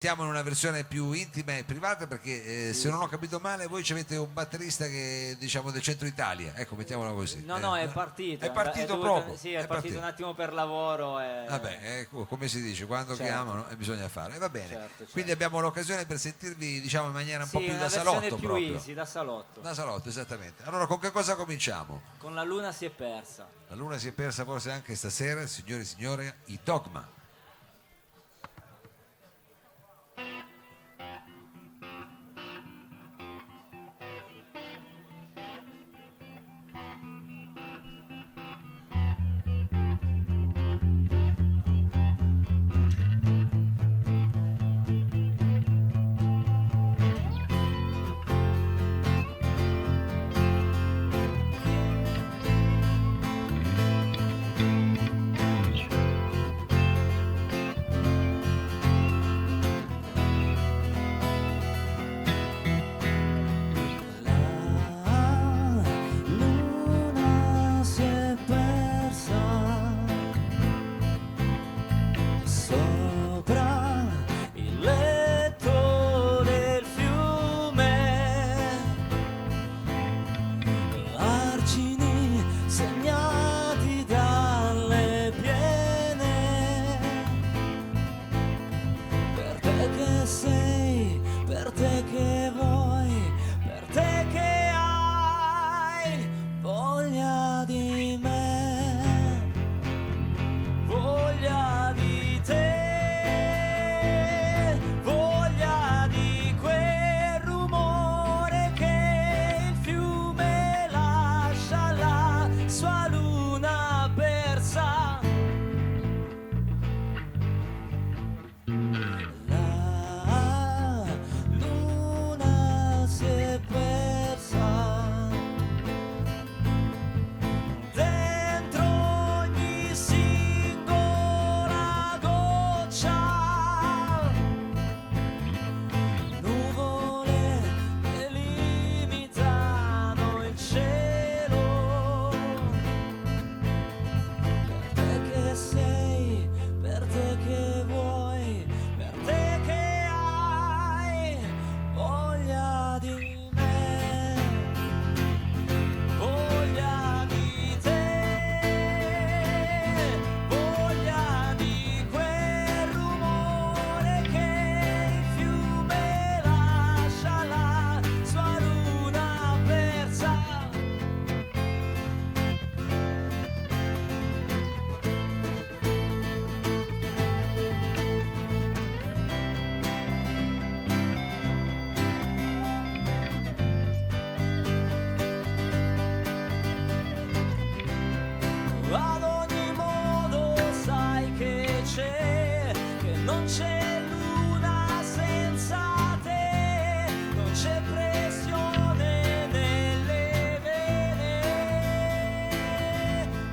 Siamo in una versione più intima e privata perché se non ho capito male voi ci avete un batterista che diciamo del centro Italia, ecco, mettiamola così. No, è partito, È partito proprio, sì, è è partito partito. un attimo per lavoro Vabbè, ecco, come si dice, quando certo, chiamano bisogna fare, va bene. certo, Quindi certo. abbiamo l'occasione per sentirvi diciamo in maniera un po' Sì, più una da versione salotto più proprio. easy, da salotto. Da salotto, esattamente. Allora con che cosa cominciamo? Con la luna si è persa. La luna si è persa forse anche stasera, signori e signore, i Dogma. La luna si è persa sopra il letto del fiume, argini segnati dalle piene, per te che sei, per te che vuoi, per te che hai voglia di me, voglia di te, voglia di quel rumore che il fiume lascia alla sua luna persa. La luna si è persa dentro ogni singola goccia, nuvole che limitano il cielo, per te che sei, per te che vuoi, per te che hai voglia di me, voglia di te, voglia di quel rumore che il fiume lascia alla sua luna persa. Ad ogni modo sai che c'è, che non c'è luna senza te, non c'è pressione nelle vene,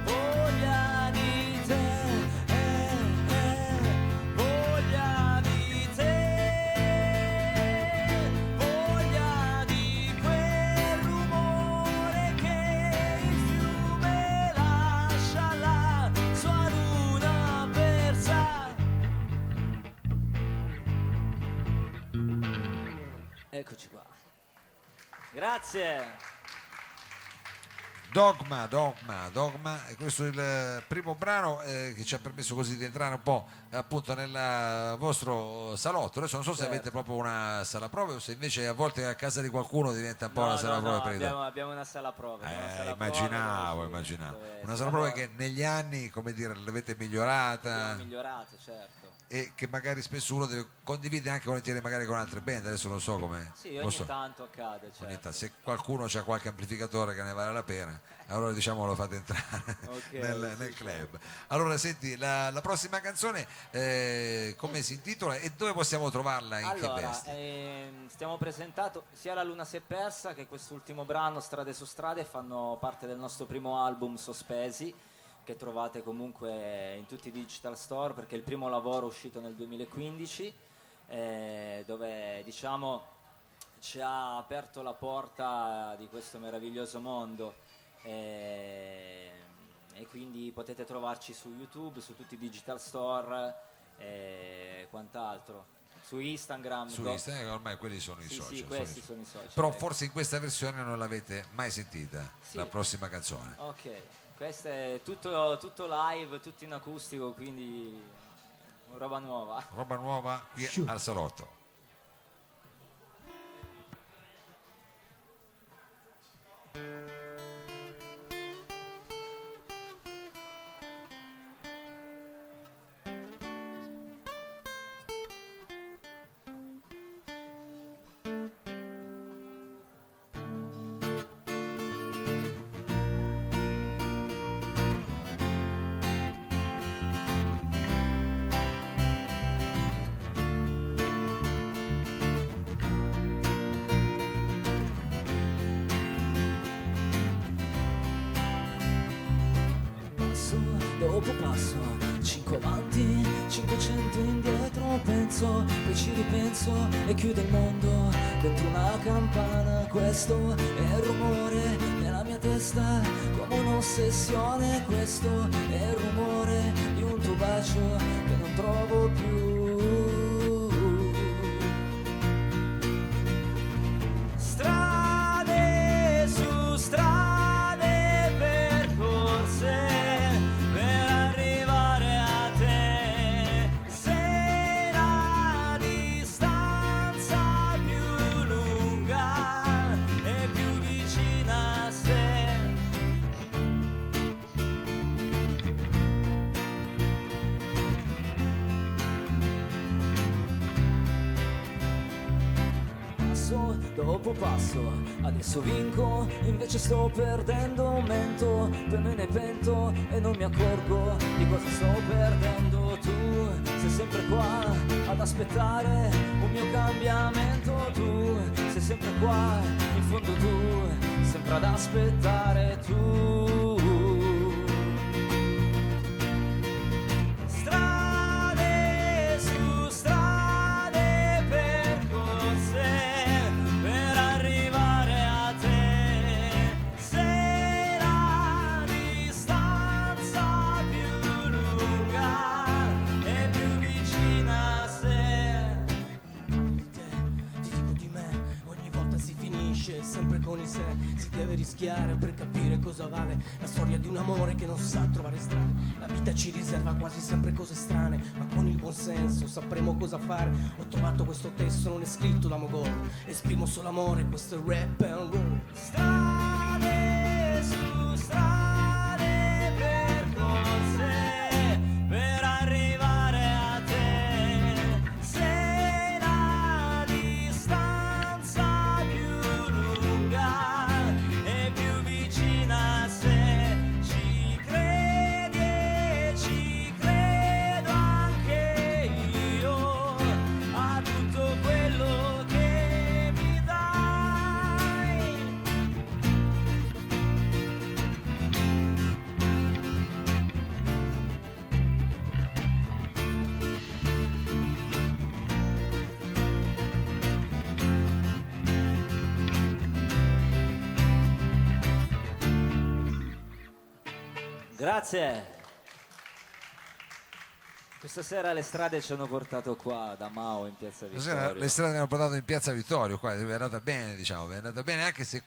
voglia di te, voglia di te, voglia di quel rumore che il fiume lascia alla sua luna persa. Eccoci qua. Grazie. Dogma, Dogma, Dogma, e questo è il primo brano che ci ha permesso così di entrare un po' appunto nel vostro salotto. Adesso non so se avete Certo. proprio una sala prove o se invece a volte a casa di qualcuno diventa un po' una sala prove per i Dogma. Abbiamo una sala prove. Abbiamo una sala prove Immaginavo, dove immaginavo. Una si sala prove lavora. che negli anni, come dire, l'avete Abbiamo migliorata migliorato, certo. e che magari spesso uno deve condividere anche volentieri magari con altre band. Adesso non so come. Sì, non ogni so. tanto accade, Ogni tanto, certo. se qualcuno ha qualche amplificatore che ne vale la pena, allora diciamo lo fate entrare Ok, nel sì, club. certo. Allora senti, la prossima canzone come si intitola e dove possiamo trovarla, in che Allora, vesti? stiamo presentando sia La Luna si è persa che quest'ultimo brano Strade su strade fanno parte del nostro primo album Sospesi, che trovate comunque in tutti i digital store perché è il primo lavoro uscito nel 2015, dove diciamo ci ha aperto la porta di questo meraviglioso mondo, e quindi potete trovarci su YouTube, su tutti i digital store e quant'altro. su Instagram. Su Instagram, ormai quelli sono i Sì, social. sì, questi sono i social. Però ecco. forse in questa versione non l'avete mai sentita, Sì. la prossima canzone. Ok, questo è tutto live, tutto in acustico, quindi roba nuova. Roba nuova qui al salotto. Passo dopo passo, 5 avanti, 500 indietro, penso, poi ci ripenso e chiudo il mondo dentro una campana. Questo è il rumore nella mia testa, come un'ossessione. Questo è il rumore di un tuo bacio che non trovo più. Strade su strade percorse per arrivare a te, se la distanza più lunga e più vicina a sé. Passo dopo passo, adesso vinco, invece sto perdendo, mento, poi me ne pento e non mi accorgo di cosa sto perdendo. Tu sei sempre qua ad aspettare un mio cambiamento, tu sei sempre qua, in fondo tu, sempre ad aspettare tu. Strade su strade percorse per arrivare a te, se la distanza più lunga e più vicina a sé. Ti dico di me, ogni volta si finisce sempre con i sé. Si deve rischiare per capire cosa vale la storia di un amore che non sa trovare strade. La vita ci riserva quasi sempre cose strane, ma con il buon senso sapremo cosa fare. Ho trovato questo testo, non è scritto da Mogol, esprimo solo amore, questo è rap and roll. Strade su strade percorse per arrivare a te, se la distanza più lunga e più vicina a sé. Ci credi e ci credo anche io a tutto quello che mi dai. Grazie. Questa sera le strade ci hanno portato qua da Mao in Piazza Stasera Vittorio. le strade hanno portato in piazza Vittorio, qua è andata bene, diciamo, è andata bene, anche se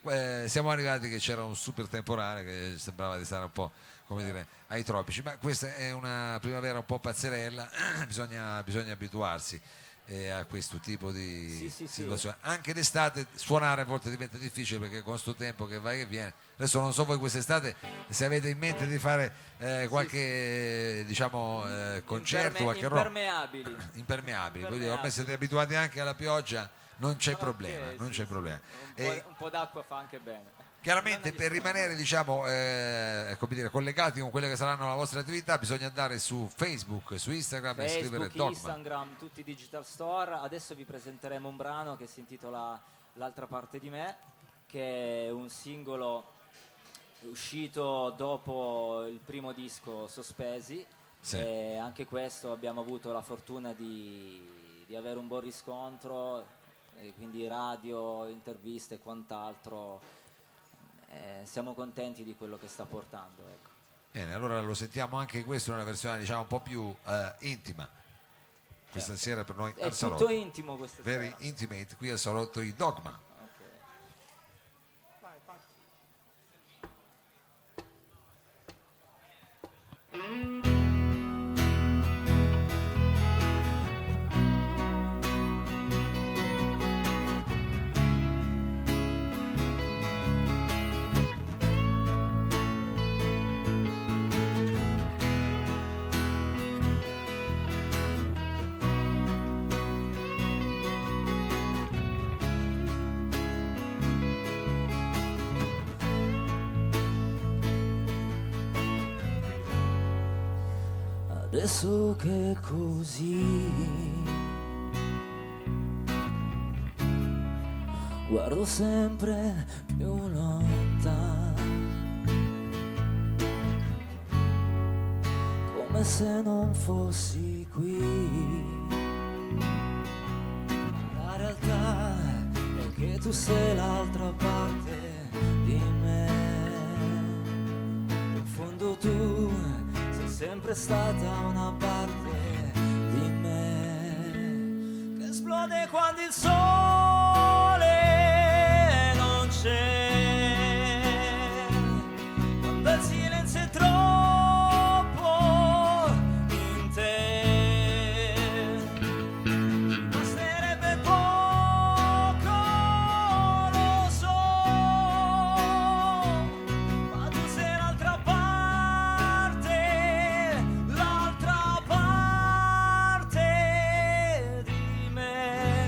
siamo arrivati che c'era un super temporale che sembrava di stare un po', come dire, ai tropici, ma questa è una primavera un po' pazzerella, bisogna abituarsi a questo tipo di Sì, sì, sì. situazione. Anche d'estate suonare a volte diventa difficile perché con sto tempo che va e che viene. Adesso non so voi quest'estate se avete in mente di fare qualche diciamo concerto, qualche roba. Impermeabili. Impermeabili, voglio dire, ormai siete abituati anche alla pioggia, non c'è Ok, problema, non sì, c'è sì. problema. Un E po' d'acqua fa anche bene. chiaramente Non per è rimanere diciamo come dire, collegati con quelle che saranno la vostra attività bisogna andare su Facebook, su Instagram e scrivere Facebook, Dogma. Instagram, tutti i digital store. Adesso vi presenteremo un brano che si intitola L'altra parte di me, che è un singolo uscito dopo il primo disco Sospesi. Sì. E anche questo abbiamo avuto la fortuna di avere un buon riscontro, e quindi radio, interviste e quant'altro. Siamo contenti di quello che sta portando, ecco. Bene, allora lo sentiamo anche questo in una versione diciamo un po' più intima. questa sera per noi È al tutto salotto. intimo questa Very sera. intimate qui al salotto di Dogma. Ok. Adesso che è così, guardo sempre più lontano, come se non fossi qui. La realtà è che tu sei l'altra parte di me. In fondo tu sei sempre stata una parte di me che esplode quando il sole non c'è, quando il silenzio è troppo in te. Ci basterebbe poco, lo so, ma tu sei l'altra parte di me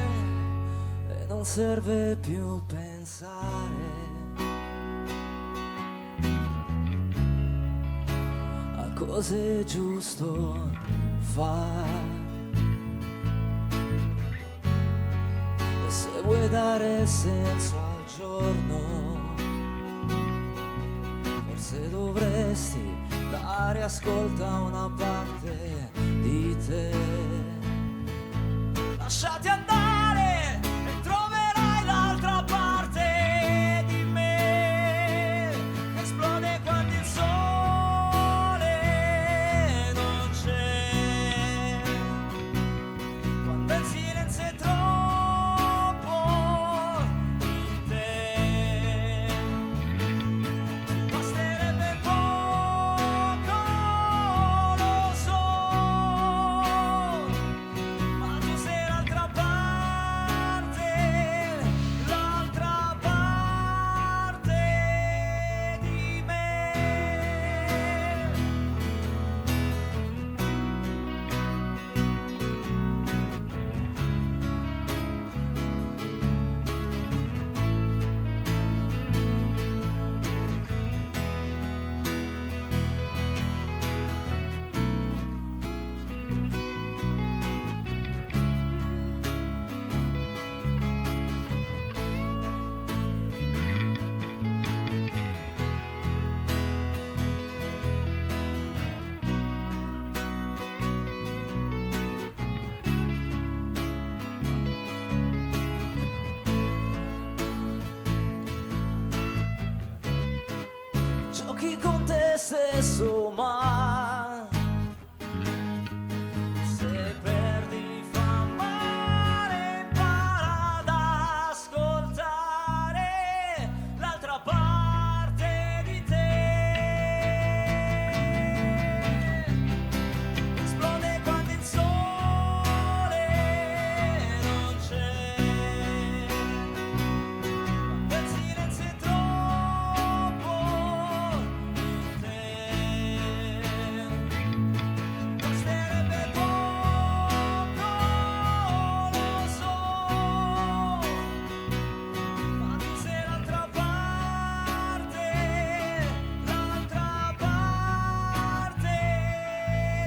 e non serve più pensare a cose è giusto fare. E se vuoi dare senso al giorno, forse dovresti dare ascolto a una parte di te. Lasciati andare e troverai l'altra parte di me che esplode quando il sole non c'è, quando il silenzio è troppo in te. Basterebbe poco, lo so, ma tu sei l'altra parte di me. Giochi con te stesso, ma se perdi fa male. Impara ad ascoltare l'altra parte di te. Esplode quando il sole non c'è, quando il silenzio è troppo in te. Basterebbe poco, lo so, ma tu sei l'altra parte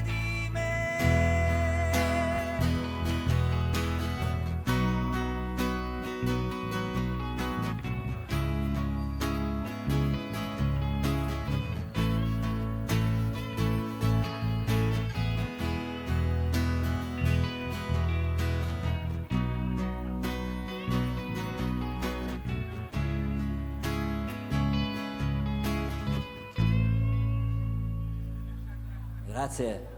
di me. Grazie.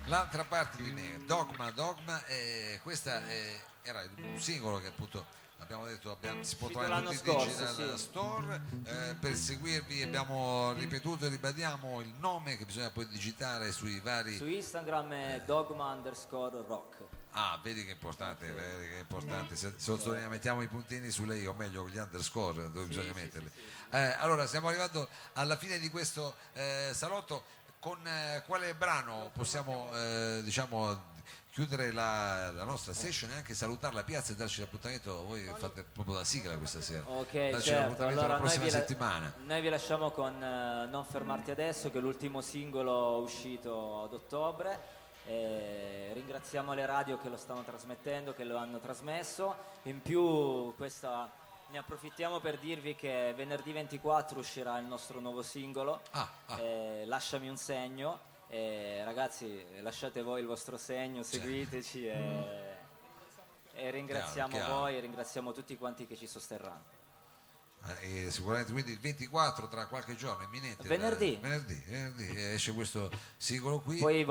L'altra parte di me, Dogma, questa era un singolo che appunto abbiamo detto si può Uscito trovare in l'anno tutti i scorso, digital sì. store. Per seguirvi abbiamo ripetuto e ribadiamo il nome che bisogna poi digitare sui vari. Su Instagram è dogma_rock. Ah, vedi che è importante, vedi che è importante. Se sottolineiamo, mettiamo i puntini sulle i, o meglio gli underscore dove bisogna metterli. Allora, stiamo arrivando alla fine di questo salotto. Con quale brano possiamo diciamo chiudere la nostra session e anche salutare la piazza e darci l'appuntamento? Voi fate proprio la sigla questa sera. Ok, Darci certo. l'appuntamento Allora la prossima noi settimana. noi vi lasciamo con Non fermarti adesso, che è l'ultimo singolo uscito ad ottobre. Ringraziamo le radio che lo stanno trasmettendo, che lo hanno trasmesso. In più ne approfittiamo per dirvi che venerdì 24 uscirà il nostro nuovo singolo, Lasciami un segno. Ragazzi, lasciate voi il vostro segno, seguiteci e ringraziamo Chiaro. voi e ringraziamo tutti quanti che ci sosterranno. E sicuramente quindi il 24 tra qualche giorno imminente. Venerdì. Venerdì esce questo singolo qui. Poi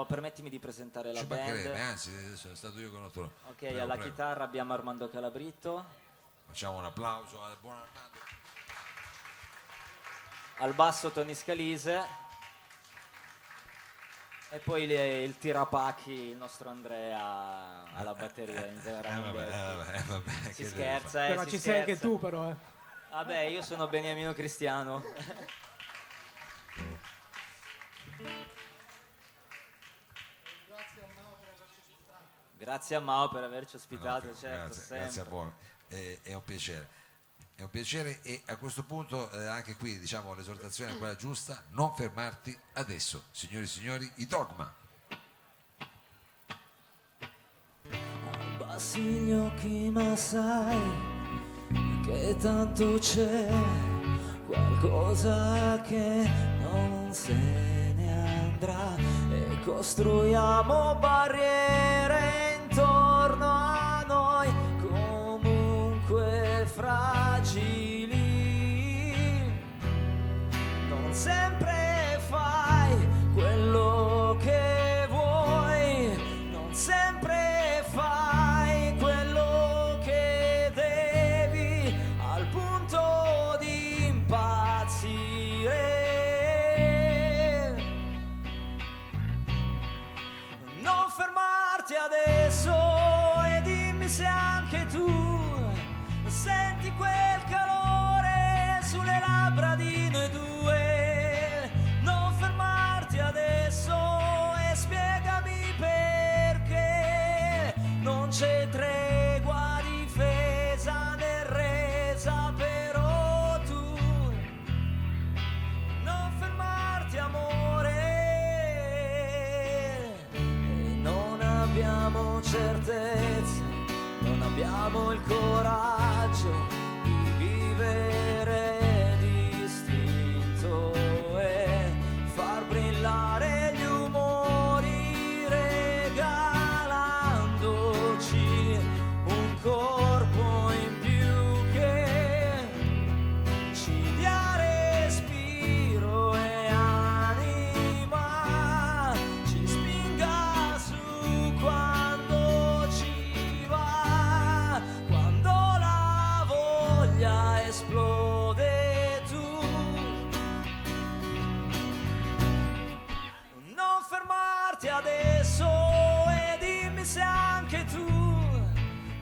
permettimi di presentare la Ci mancherebbe, band. anzi sono stato io che non te lo. Ok, Prego, alla prego. chitarra abbiamo Armando Calabritto, Facciamo un applauso al buon Armando. al basso Tony Scalise e poi il tirapacchi, il nostro Andrea alla batteria in Vabbè, Si che scherza, Però si ci sei anche scherza. tu, però. Vabbè, io sono Beniamino Cristiano. Grazie a Mao per averci ospitato, No, certo, grazie a sempre. voi, è un piacere. È un piacere e a questo punto anche qui diciamo l'esortazione è quella giusta, non fermarti adesso, signori e signori, i Dogma. Abbassi gli occhi ma sai che tanto c'è qualcosa che non se ne andrà e costruiamo barriere intorno a noi comunque fragili. Non sempre fai quello che vuoi, non sempre fai quello che devi, al punto di impazzire. Non fermarti adesso e dimmi se anche tu senti quel calore sulle labbra di noi due. Non fermarti adesso e spiegami perché non c'è tregua, difesa né resa, però tu non fermarti amore. E non abbiamo certezze, non abbiamo il coraggio di vivere distinto e far brillare gli umori regalandoci un corpo in più che ci dia respiro e anima, ci spinga su quando ci va, quando la voglia esplode tu. Non fermarti adesso e dimmi se anche tu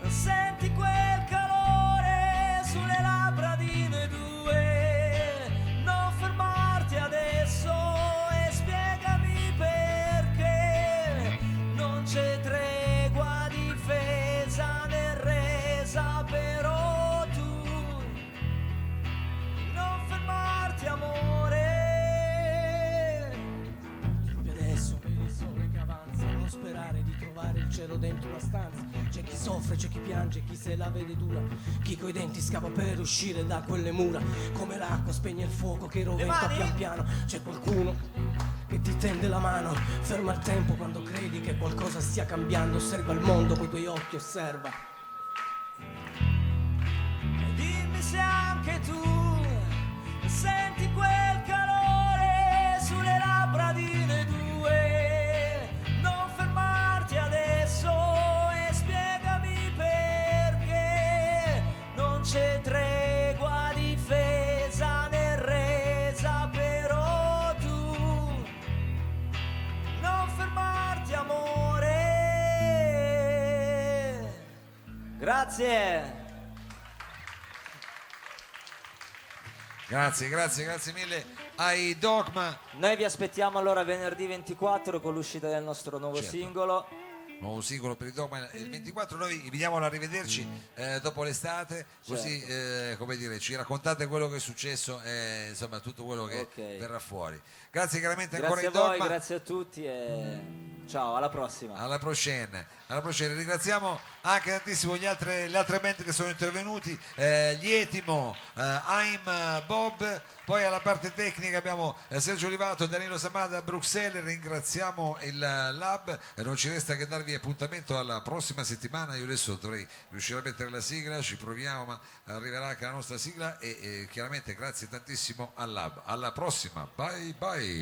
senti quel calore sulle labbra di noi due. Non fermarti adesso e spiegami perché non c'è tregua, difesa né resa, però tu non fermarti amore. Proprio adesso, per il sole che avanza, non sperare di trovare il cielo dentro una stanza. C'è chi soffre, c'è chi piange, chi se la vede dura, chi coi denti scappa per uscire da quelle mura. Come l'acqua spegne il fuoco che roventa pian piano. C'è qualcuno che ti tende la mano, ferma il tempo quando credi che qualcosa stia cambiando. Osserva il mondo coi tuoi occhi, osserva. E dimmi se anche tu senti quel calore sulle labbra di noi due. Grazie. Grazie mille ai Dogma. Noi vi aspettiamo allora venerdì 24 con l'uscita del nostro nuovo Certo. singolo. Nuovo singolo per i Dogma il 24, noi vi invitiamo a rivederci dopo l'estate, così come dire, ci raccontate quello che è successo e insomma tutto quello che Ok. verrà fuori. Grazie chiaramente ancora Grazie a ai voi, Dogma. grazie a tutti e ciao, alla prossima. Alla prochaine. Ringraziamo anche tantissimo le altre band che sono intervenuti, gli Etimo, I'm Bob, poi alla parte tecnica abbiamo Sergio Olivato, Danilo Samada a Bruxelles, ringraziamo il Lab e non ci resta che darvi appuntamento alla prossima settimana. Io adesso dovrei riuscire a mettere la sigla, ci proviamo, ma arriverà anche la nostra sigla e chiaramente grazie tantissimo al Lab. Alla prossima, bye bye.